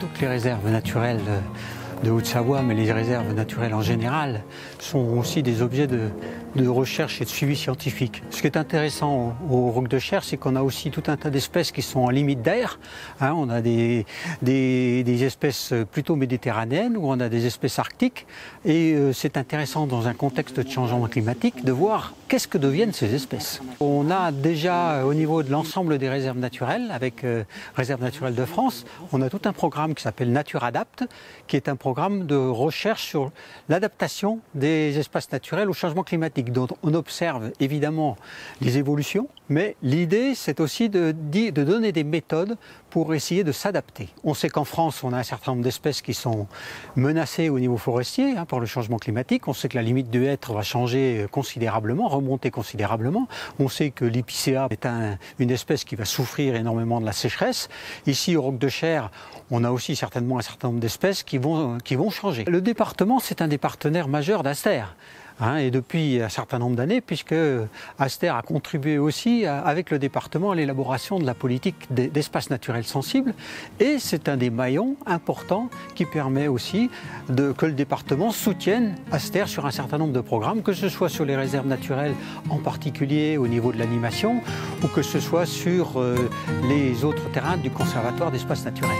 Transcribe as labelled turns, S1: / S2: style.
S1: toutes les réserves naturelles de Haute-Savoie, mais les réserves naturelles en général, sont aussi des objets de recherche et de suivi scientifique. Ce qui est intéressant au Roc de Cher, c'est qu'on a aussi tout un tas d'espèces qui sont en limite d'air. On a des espèces plutôt méditerranéennes ou on a des espèces arctiques. Et c'est intéressant dans un contexte de changement climatique de voir qu'est-ce que deviennent ces espèces. On a déjà au niveau de l'ensemble des réserves naturelles, avec Réserve naturelle de France, on a tout un programme qui s'appelle Nature Adapt, qui est un programme de recherche sur l'adaptation des espaces naturels au changement climatique, dont on observe évidemment les évolutions, mais l'idée c'est aussi de donner des méthodes pour essayer de s'adapter. On sait qu'en France, on a un certain nombre d'espèces qui sont menacées au niveau forestier par le changement climatique. On sait que la limite de hêtre va changer considérablement, remonter considérablement. On sait que l'épicéa est une espèce qui va souffrir énormément de la sécheresse. Ici, au Roc de Cher, on a aussi certainement un certain nombre d'espèces qui vont changer. Le département, c'est un des partenaires majeurs d'Aster. Et depuis un certain nombre d'années, puisque Aster a contribué aussi avec le département à l'élaboration de la politique d'espaces naturels sensibles, et c'est un des maillons importants qui permet aussi que le département soutienne Aster sur un certain nombre de programmes, que ce soit sur les réserves naturelles, en particulier au niveau de l'animation, ou que ce soit sur les autres terrains du Conservatoire d'espaces naturels.